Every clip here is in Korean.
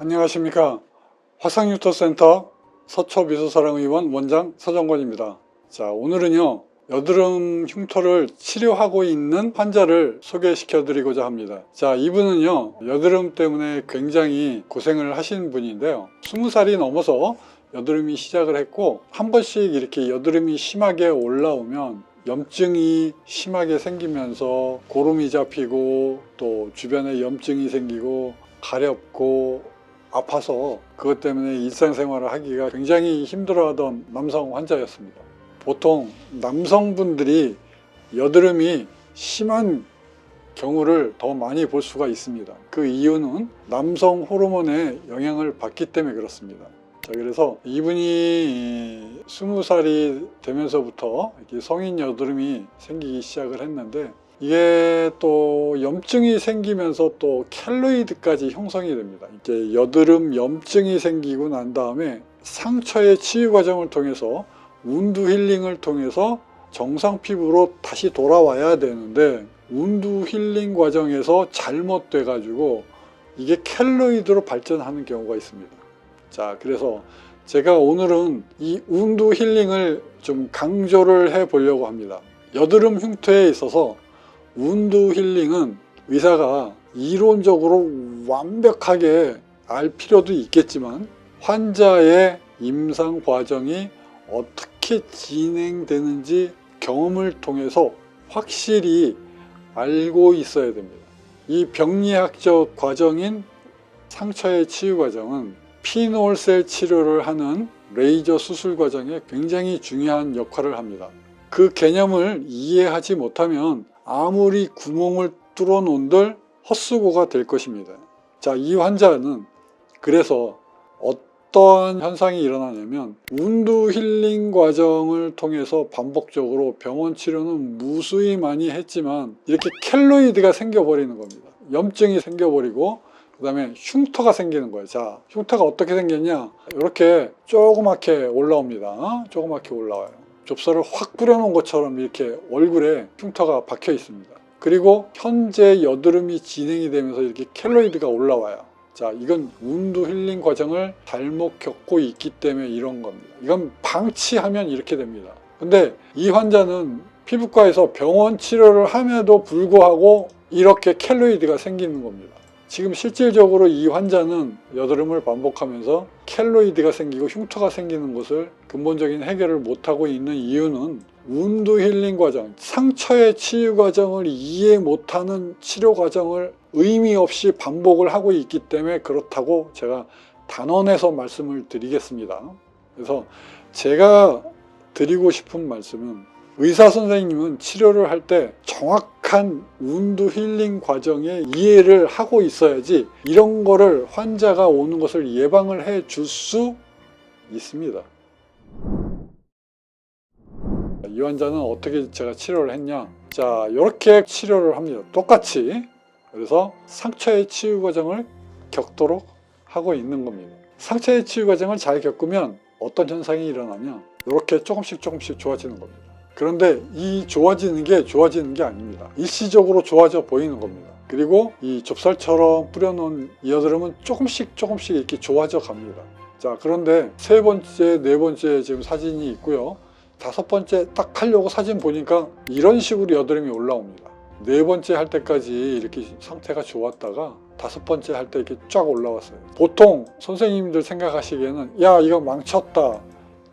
안녕하십니까. 화상휴터센터 서초미소사랑의원 원장 서정권입니다. 자, 오늘은요 여드름 흉터를 치료하고 있는 환자를 소개시켜 드리고자 합니다. 자, 이분은요 여드름 때문에 굉장히 고생을 하신 분인데요, 20살이 넘어서 여드름이 시작을 했고, 한 번씩 이렇게 여드름이 심하게 올라오면 염증이 심하게 생기면서 고름이 잡히고, 또 주변에 염증이 생기고 가렵고 아파서 그것 때문에 일상생활을 하기가 굉장히 힘들어하던 남성 환자였습니다. 보통 남성분들이 여드름이 심한 경우를 더 많이 볼 수가 있습니다. 그 이유는 남성 호르몬의 영향을 받기 때문에 그렇습니다. 자, 그래서 이분이 20살이 되면서부터 이렇게 성인 여드름이 생기기 시작을 했는데, 이게 또 염증이 생기면서 또 켈로이드까지 형성이 됩니다. 이렇게 여드름 염증이 생기고 난 다음에 상처의 치유 과정을 통해서 운두 힐링을 통해서 정상 피부로 다시 돌아와야 되는데, 운두 힐링 과정에서 잘못돼 가지고 이게 켈로이드로 발전하는 경우가 있습니다. 자, 그래서 제가 오늘은 이 운두 힐링을 좀 강조를 해 보려고 합니다. 여드름 흉터에 있어서 운두 힐링은 의사가 이론적으로 완벽하게 알 필요도 있겠지만, 환자의 임상 과정이 어떻게 진행되는지 경험을 통해서 확실히 알고 있어야 됩니다. 이 병리학적 과정인 상처의 치유 과정은 피놀셀 치료를 하는 레이저 수술 과정에 굉장히 중요한 역할을 합니다. 그 개념을 이해하지 못하면 아무리 구멍을 뚫어 놓은들 헛수고가 될 것입니다. 자, 이 환자는 그래서 어떠한 현상이 일어나냐면, 운두 힐링 과정을 통해서 반복적으로 병원 치료는 무수히 많이 했지만 이렇게 켈로이드가 생겨버리는 겁니다. 염증이 생겨버리고 그 다음에 흉터가 생기는 거예요. 자, 흉터가 어떻게 생겼냐, 이렇게 조그맣게 올라옵니다. 조그맣게 올라와요. 좁쌀을 확 뿌려놓은 것처럼 이렇게 얼굴에 흉터가 박혀 있습니다. 그리고 현재 여드름이 진행이 되면서 이렇게 켈로이드가 올라와요. 자, 이건 운두 힐링 과정을 잘못 겪고 있기 때문에 이런 겁니다. 이건 방치하면 이렇게 됩니다. 근데 이 환자는 피부과에서 병원 치료를 함에도 불구하고 이렇게 켈로이드가 생기는 겁니다. 지금 실질적으로 이 환자는 여드름을 반복하면서 켈로이드가 생기고 흉터가 생기는 것을 근본적인 해결을 못하고 있는 이유는 운두 힐링 과정, 상처의 치유 과정을 이해 못하는 치료 과정을 의미 없이 반복을 하고 있기 때문에 그렇다고 제가 단언해서 말씀을 드리겠습니다. 그래서 제가 드리고 싶은 말씀은, 의사 선생님은 치료를 할 때 정확한 운두 힐링 과정에 이해를 하고 있어야지 이런 거를 환자가 오는 것을 예방을 해 줄 수 있습니다. 이 환자는 어떻게 제가 치료를 했냐, 자, 이렇게 치료를 합니다. 똑같이. 그래서 상처의 치유 과정을 겪도록 하고 있는 겁니다. 상처의 치유 과정을 잘 겪으면 어떤 현상이 일어나냐, 이렇게 조금씩 좋아지는 겁니다. 그런데 이 좋아지는 게 아닙니다. 일시적으로 좋아져 보이는 겁니다. 그리고 이 좁쌀처럼 뿌려놓은 이 여드름은 조금씩 이렇게 좋아져 갑니다. 자, 그런데 세 번째, 네 번째 지금 사진이 있고요. 다섯 번째 딱 하려고 사진 보니까 이런 식으로 여드름이 올라옵니다. 네 번째 할 때까지 이렇게 상태가 좋았다가 다섯 번째 할 때 이렇게 쫙 올라왔어요. 보통 선생님들 생각하시기에는, 야, 이거 망쳤다,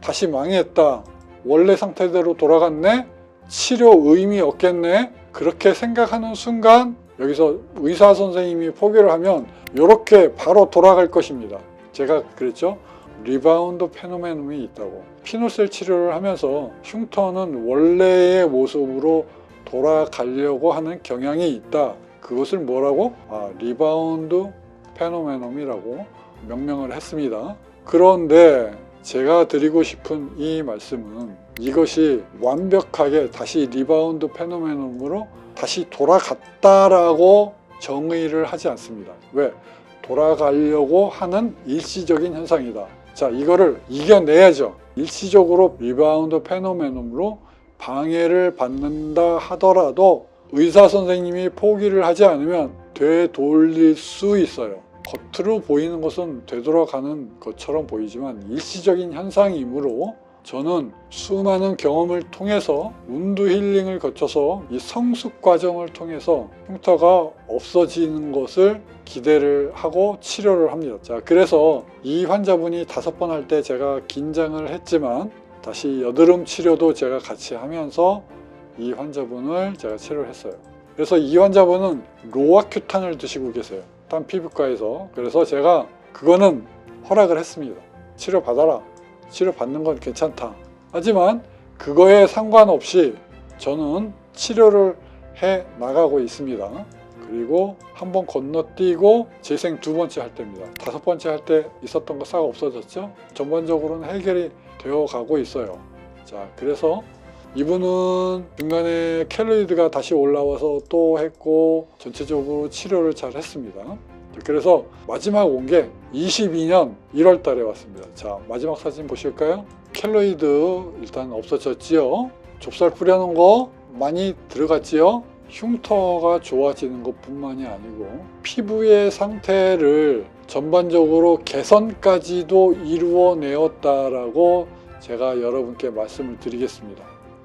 다시 망했다, 원래 상태대로 돌아갔네, 치료 의미 없겠네, 그렇게 생각하는 순간 여기서 의사 선생님이 포기를 하면 이렇게 바로 돌아갈 것입니다. 제가 그랬죠, 리바운드 페노메논이 있다고. 피놀셀 치료를 하면서 흉터는 원래의 모습으로 돌아가려고 하는 경향이 있다. 그것을 뭐라고? 리바운드 페노메논이라고 명명을 했습니다. 그런데 제가 드리고 싶은 이 말씀은, 이것이 완벽하게 다시 리바운드 페노메논으로 다시 돌아갔다라고 정의를 하지 않습니다. 왜? 돌아가려고 하는 일시적인 현상이다. 자, 이거를 이겨내야죠. 일시적으로 리바운드 페노메논으로 방해를 받는다 하더라도 의사 선생님이 포기를 하지 않으면 되돌릴 수 있어요. 겉으로 보이는 것은 되돌아가는 것처럼 보이지만 일시적인 현상이므로 저는 수많은 경험을 통해서 운드 힐링을 거쳐서 이 성숙 과정을 통해서 흉터가 없어지는 것을 기대를 하고 치료를 합니다. 자, 그래서 이 환자분이 5번 할 때 제가 긴장을 했지만 다시 여드름 치료도 제가 같이 하면서 이 환자분을 제가 치료를 했어요. 그래서 이 환자분은 로아큐탄을 드시고 계세요. 딴 피부과에서. 그래서 제가 그거는 허락을 했습니다. 치료 받아라. 치료 받는 건 괜찮다. 하지만 그거에 상관없이 저는 치료를 해 나가고 있습니다. 그리고 한번 건너뛰고 재생 2번째 할 때입니다. 5번째 할 때 있었던 거 싹 없어졌죠? 전반적으로는 해결이 되어 가고 있어요. 자, 그래서 이분은 중간에 켈로이드가 다시 올라와서 또 했고 전체적으로 치료를 잘 했습니다. 그래서 마지막 온 게 22년 1월 달에 왔습니다. 자, 마지막 사진 보실까요? 켈로이드 일단 없어졌지요. 좁쌀 뿌려놓은 거 많이 들어갔지요. 흉터가 좋아지는 것 뿐만이 아니고 피부의 상태를 전반적으로 개선까지도 이루어내었다라고 제가 여러분께 말씀을 드리겠습니다.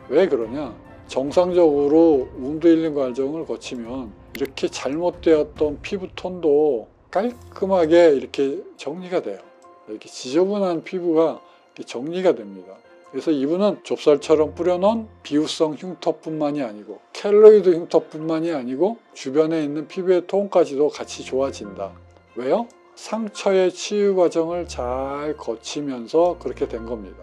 왜 그러냐? 정상적으로 운드 힐링 과정을 거치면 이렇게 잘못되었던 피부톤도 깔끔하게 이렇게 정리가 돼요. 이렇게 지저분한 피부가 이렇게 정리가 됩니다. 그래서 이분은 좁쌀처럼 뿌려놓은 비후성 흉터뿐만이 아니고 켈로이드 흉터뿐만이 아니고 주변에 있는 피부의 톤까지도 같이 좋아진다. 왜요? 상처의 치유 과정을 잘 거치면서 그렇게 된 겁니다.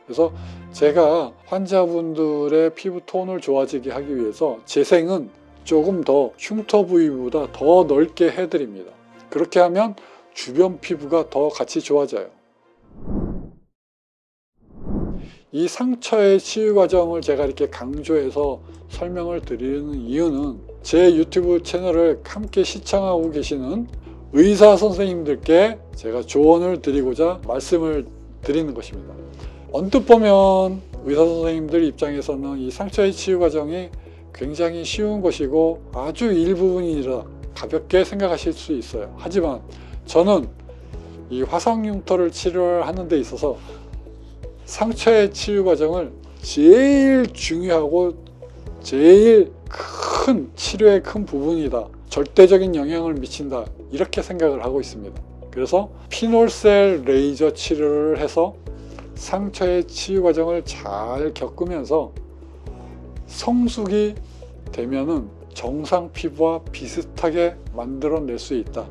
그래서 제가 환자분들의 피부 톤을 좋아지게 하기 위해서 재생은 조금 더 흉터 부위보다 더 넓게 해드립니다. 그렇게 하면 주변 피부가 더 같이 좋아져요. 이 상처의 치유 과정을 제가 이렇게 강조해서 설명을 드리는 이유는 제 유튜브 채널을 함께 시청하고 계시는 의사 선생님들께 제가 조언을 드리고자 말씀을 드리는 것입니다. 언뜻 보면 의사 선생님들 입장에서는 이 상처의 치유 과정이 굉장히 쉬운 것이고 아주 일부분이라 가볍게 생각하실 수 있어요. 하지만 저는 이 화상 흉터를 치료하는 데 있어서 상처의 치유 과정을 제일 중요하고 제일 큰 치료의 큰 부분이다. 절대적인 영향을 미친다. 이렇게 생각을 하고 있습니다. 그래서 피놀셀 레이저 치료를 해서 상처의 치유 과정을 잘 겪으면서 성숙이 되면은 정상 피부와 비슷하게 만들어낼 수 있다.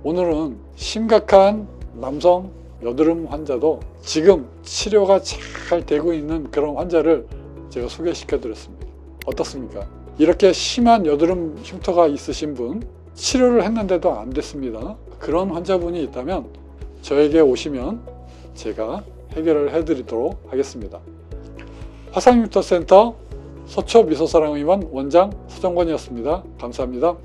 오늘은 심각한 남성 여드름 환자도 지금 치료가 잘 되고 있는 그런 환자를 제가 소개시켜 드렸습니다. 어떻습니까? 이렇게 심한 여드름 흉터가 있으신 분, 치료를 했는데도 안 됐습니다. 그런 환자분이 있다면 저에게 오시면 제가 해결을 해드리도록 하겠습니다. 화상흉터센터 서초미소사랑의원 원장 서정권이었습니다. 감사합니다.